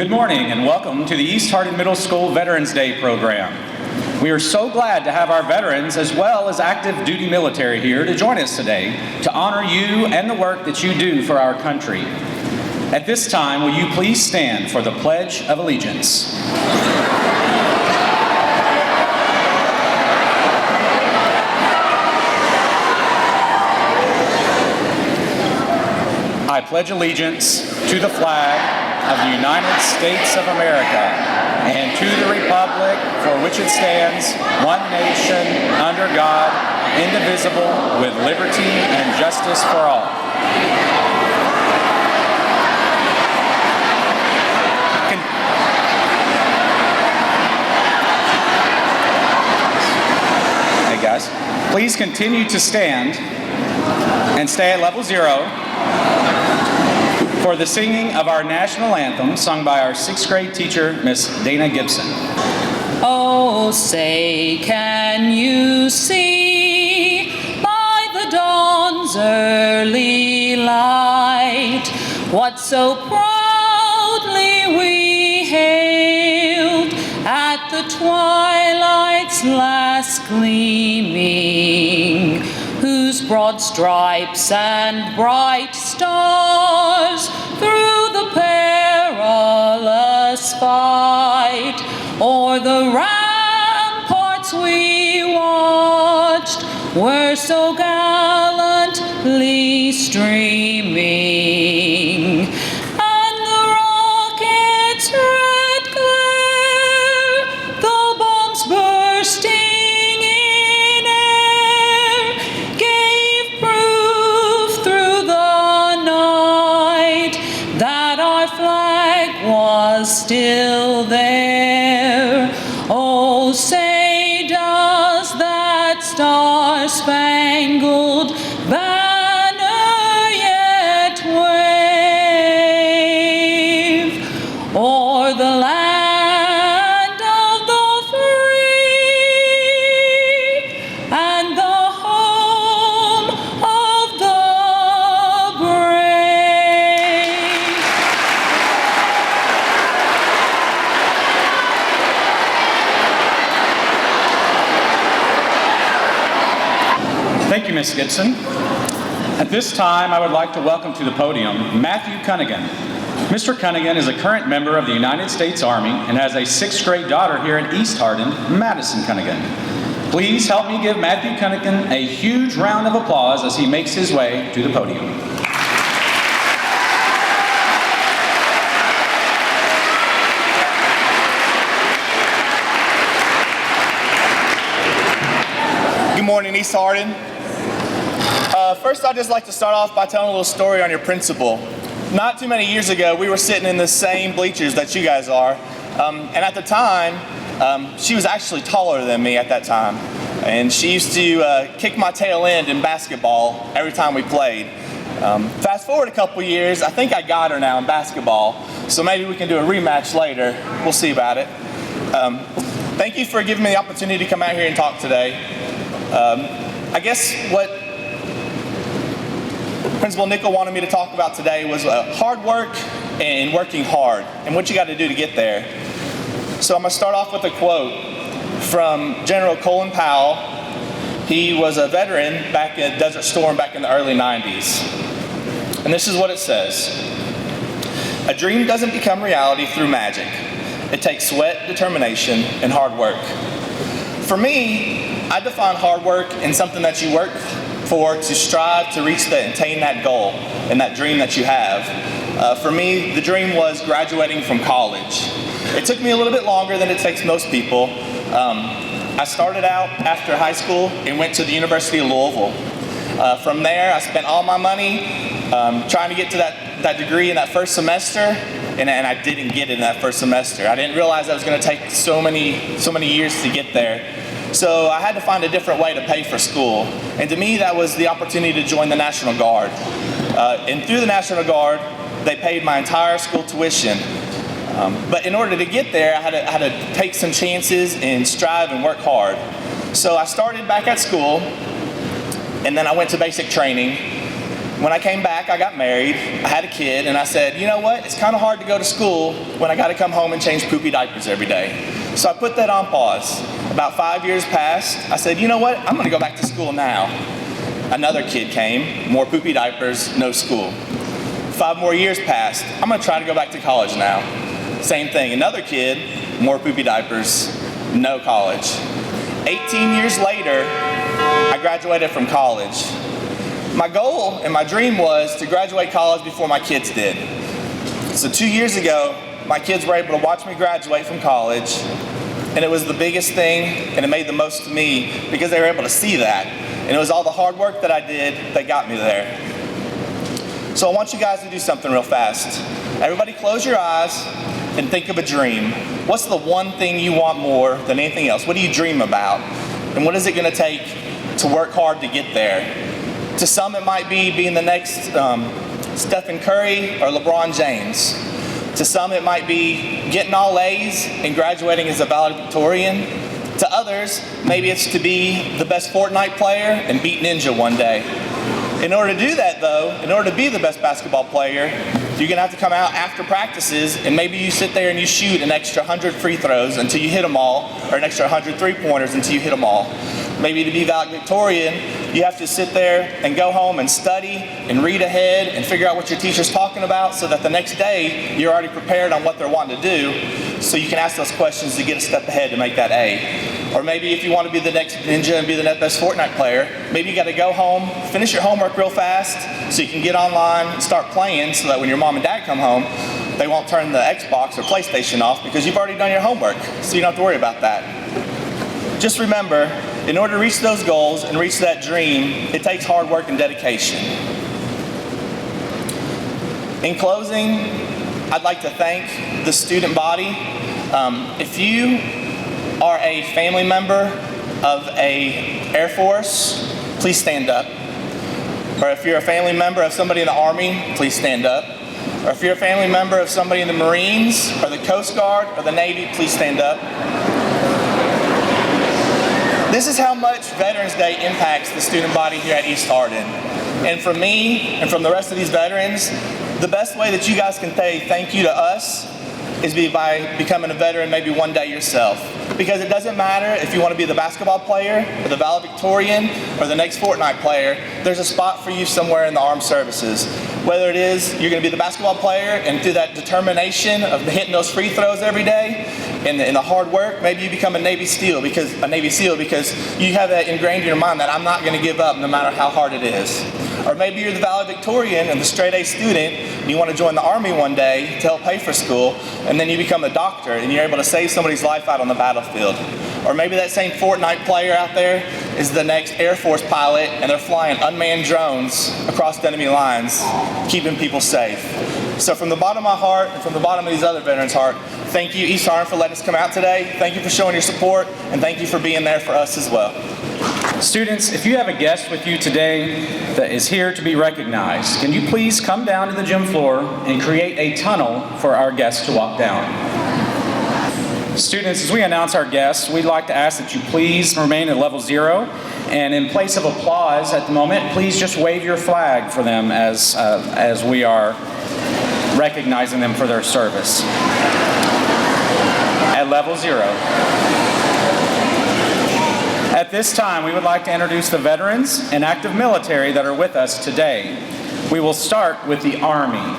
Good morning and welcome to the East Hardin Middle School Veterans Day program. We are so glad to have our veterans as well as active duty military here to join us today to honor you and the work that you do for our country. At this time, will you please stand for the Pledge of Allegiance? I pledge allegiance to the flag of the United States of America and to the republic for which it stands, one nation, under God, indivisible, with liberty and justice for all. Hey guys, please continue to stand and stay at level 0 for the singing of our national anthem sung by our 6th grade teacher, Miss Dana Gibson. Oh, say, can you see by the dawn's early light what so proudly we hailed at the twilight's last gleaming, whose broad stripes and bright stars through the perilous fight o'er the ramparts we watched were so gallantly streaming, and the rockets' red glare, the bombs bursting still there. Oh, say, does that star-spangled banner yet wave o'er the land of the free and the home of the brave? Thank you, Ms. Gibson. At this time, I would like to welcome to the podium Matthew Cunningham. Mr. Cunningham is a current member of the United States Army and has a 6th grade daughter here in East Hardin, Madison Cunningham. Please help me give Matthew Cunningham a huge round of applause as he makes his way to the podium. Good morning, East Hardin. First, I'd just like to start off by telling a little story on your principal. Not too many years ago, we were sitting in the same bleachers that you guys are, and at the time, she was actually taller than me at that time, and she used to kick my tail end in basketball every time we played. Fast forward a couple years, I think I got her now in basketball, so maybe we can do a rematch later. We'll see about it. Thank you for giving me the opportunity to come out here and talk today. I guess what Principal Nickel wanted me to talk about today was hard work and working hard and what you got to do to get there. So I'm going to start off with a quote from General Colin Powell. He was a veteran back at Desert Storm back in the early 90s. And this is what it says: "A dream doesn't become reality through magic. It takes sweat, determination, and hard work." For me, I define hard work in something that you work for to strive to reach and attain that goal and that dream that you have. For me, the dream was graduating from college. It took me a little bit longer than it takes most people. I started out after high school and went to the University of Louisville. From there, I spent all my money trying to get to that degree in that first semester, and I didn't get it in that first semester. I didn't realize that was going to take so many years to get there. So I had to find a different way to pay for school. And to me, that was the opportunity to join the National Guard. And through the National Guard, they paid my entire school tuition. But in order to get there, I had to take some chances and strive and work hard. So I started back at school, and then I went to basic training. When I came back, I got married, I had a kid, and I said, you know what? It's kind of hard to go to school when I got to come home and change poopy diapers every day. So I put that on pause. About 5 years passed. I said, you know what? I'm going to go back to school now. Another kid came, more poopy diapers, no school. 5 more years passed. I'm going to try to go back to college now. Same thing. Another kid, more poopy diapers, no college. 18 years later, I graduated from college. My goal and my dream was to graduate college before my kids did. So 2 years ago, my kids were able to watch me graduate from college, and it was the biggest thing, and it made the most to me because they were able to see that. And it was all the hard work that I did that got me there. So I want you guys to do something real fast. Everybody close your eyes and think of a dream. What's the one thing you want more than anything else? What do you dream about? And what is it going to take to work hard to get there? To some, it might be being the next Stephen Curry or LeBron James. To some, it might be getting all A's and graduating as a valedictorian. To others, maybe it's to be the best Fortnite player and beat Ninja one day. In order to do that, though, in order to be the best basketball player, you're going to have to come out after practices, and maybe you sit there and you shoot an extra 100 free throws until you hit them all, or an extra 100 three-pointers until you hit them all. Maybe to be valedictorian, you have to sit there and go home and study and read ahead and figure out what your teacher's talking about so that the next day you're already prepared on what they're wanting to do so you can ask those questions to get a step ahead to make that A. Or maybe if you want to be the next Ninja and be the best Fortnite player, maybe you got to go home, finish your homework real fast so you can get online and start playing so that when your mom and dad come home, they won't turn the Xbox or PlayStation off because you've already done your homework, so you don't have to worry about that. Just remember, in order to reach those goals and reach that dream, it takes hard work and dedication. In closing, I'd like to thank the student body. If you are a family member of a Air Force, please stand up. Or if you're a family member of somebody in the Army, please stand up. Or if you're a family member of somebody in the Marines or the Coast Guard or the Navy, please stand up. This is how much Veterans Day impacts the student body here at East Hardin. And from me and from the rest of these veterans, the best way that you guys can say thank you to us is by becoming a veteran maybe one day yourself. Because it doesn't matter if you want to be the basketball player or the valedictorian or the next Fortnite player, there's a spot for you somewhere in the armed services. Whether it is you're going to be the basketball player and through that determination of hitting those free throws every day and the hard work, maybe you become a Navy SEAL because you have that ingrained in your mind that I'm not going to give up no matter how hard it is. Or maybe you're the valedictorian and the straight A student and you want to join the Army one day to help pay for school, and then you become a doctor and you're able to save somebody's life out on the battlefield. Or maybe that same Fortnite player out there is the next Air Force pilot and they're flying unmanned drones across enemy lines, keeping people safe. So from the bottom of my heart and from the bottom of these other veterans' heart, thank you, East Hardin, for letting us come out today. Thank you for showing your support, and thank you for being there for us as well. Students, if you have a guest with you today that is here to be recognized, can you please come down to the gym floor and create a tunnel for our guests to walk down? Students, as we announce our guests, we'd like to ask that you please remain at level 0, and in place of applause at the moment, please just wave your flag for them as we are recognizing them for their service. At level 0. At this time, we would like to introduce the veterans and active military that are with us today. We will start with the Army.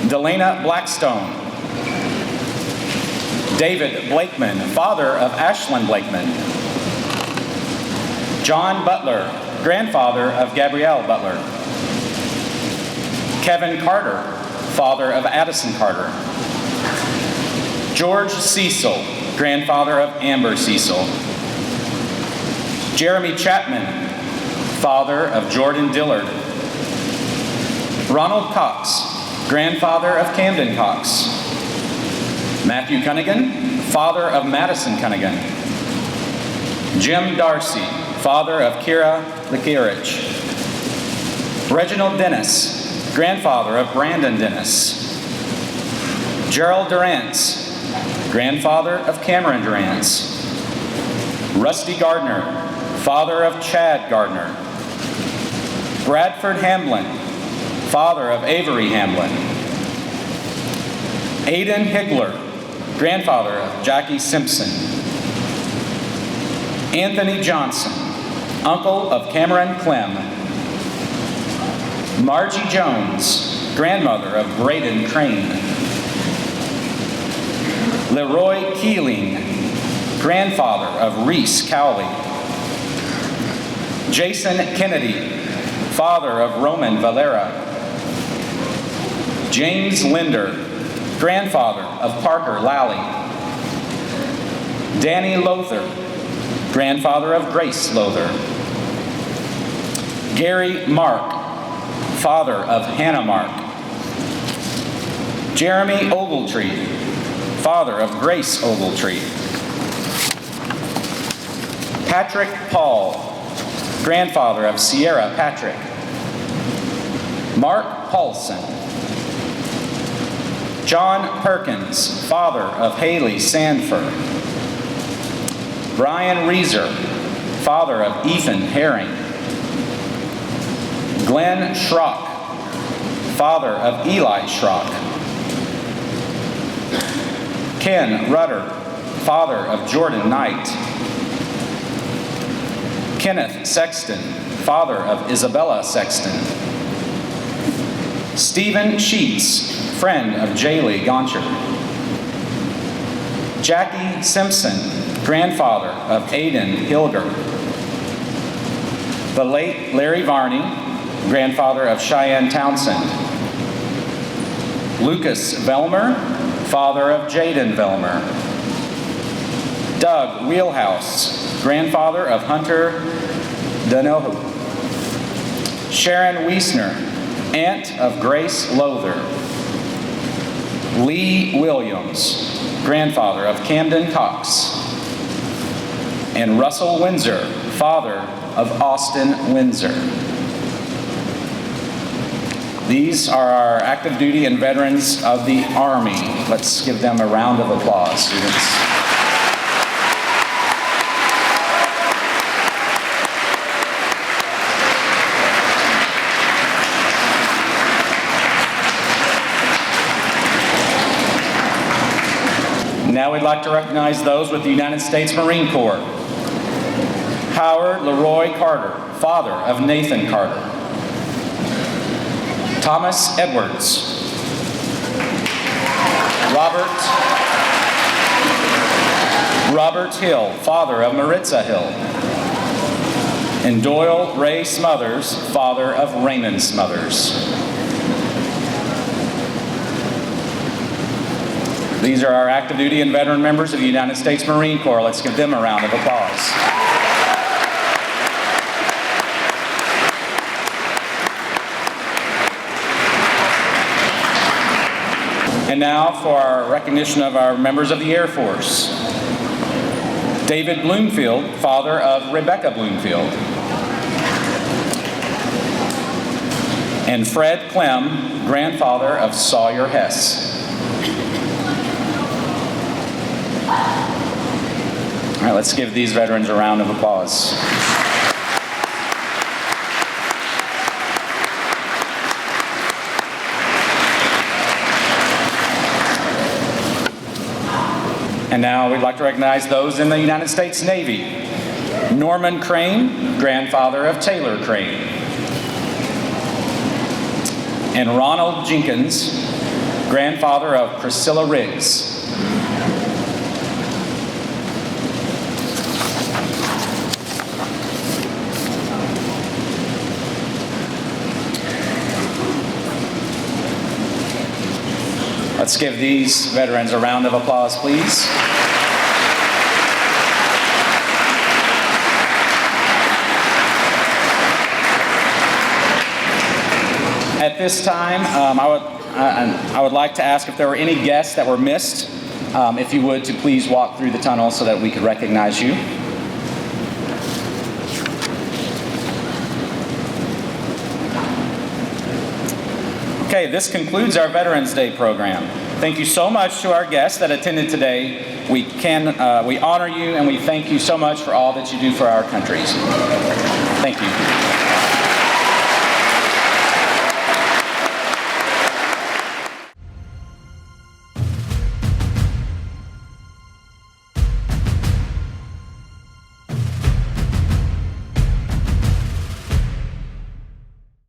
Delana Blackstone. David Blakeman, father of Ashlyn Blakeman. John Butler, grandfather of Gabrielle Butler. Kevin Carter, father of Addison Carter. George Cecil, grandfather of Amber Cecil. Jeremy Chapman, father of Jordan Dillard. Ronald Cox, grandfather of Camden Cox. Matthew Cunningham, father of Madison Cunningham. Jim Darcy, father of Kira Lakirich. Reginald Dennis, grandfather of Brandon Dennis. Gerald Durantz, grandfather of Cameron Durantz. Rusty Gardner, father of Chad Gardner. Bradford Hamlin, father of Avery Hamlin. Aidan Hickler, grandfather of Jackie Simpson. Anthony Johnson, uncle of Cameron Clem. Margie Jones, grandmother of Braden Crane. Leroy Keeling, grandfather of Reese Cowley. Jason Kennedy, father of Roman Valera. James Linder, grandfather of Parker Lally. Danny Lothar, grandfather of Grace Lothar. Gary Mark, father of Hannah Mark. Jeremy Ogletree, father of Grace Ogletree. Patrick Paul, grandfather of Sierra Patrick. Mark Paulson. John Perkins, father of Haley Sandfer. Brian Reeser, father of Ethan Herring. Glenn Schrock, father of Eli Schrock. Ken Rudder, father of Jordan Knight. Kenneth Sexton, father of Isabella Sexton. Stephen Sheets, friend of Jaylee Goncher. Jackie Simpson, grandfather of Aidan Hilger. The late Larry Varney, grandfather of Cheyenne Townsend. Lucas Velmer, father of Jaden Velmer. Doug Wheelhouse, grandfather of Hunter Danohu. Sharon Wiesner, aunt of Grace Lothar. Lee Williams, grandfather of Camden Cox. And Russell Windsor, father of Austin Windsor. These are our active duty and veterans of the Army. Let's give them a round of applause, students. Now we'd like to recognize those with the United States Marine Corps. Howard Leroy Carter, father of Nathan Carter. Thomas Edwards. Robert Hill, father of Maritza Hill. And Doyle Ray Smothers, father of Raymond Smothers. These are our active duty and veteran members of the United States Marine Corps. Let's give them a round of applause. And now for our recognition of our members of the Air Force. David Bloomfield, father of Rebecca Bloomfield. And Fred Clem, grandfather of Sawyer Hess. All right, let's give these veterans a round of applause. And now we'd like to recognize those in the United States Navy. Norman Crane, grandfather of Taylor Crane. And Ronald Jenkins, grandfather of Priscilla Riggs. Let's give these veterans a round of applause, please. At this time, I would like to ask if there were any guests that were missed, if you would, to please walk through the tunnel so that we could recognize you. Okay, this concludes our Veterans Day program. Thank you so much to our guests that attended today. We honor you and we thank you so much for all that you do for our countries.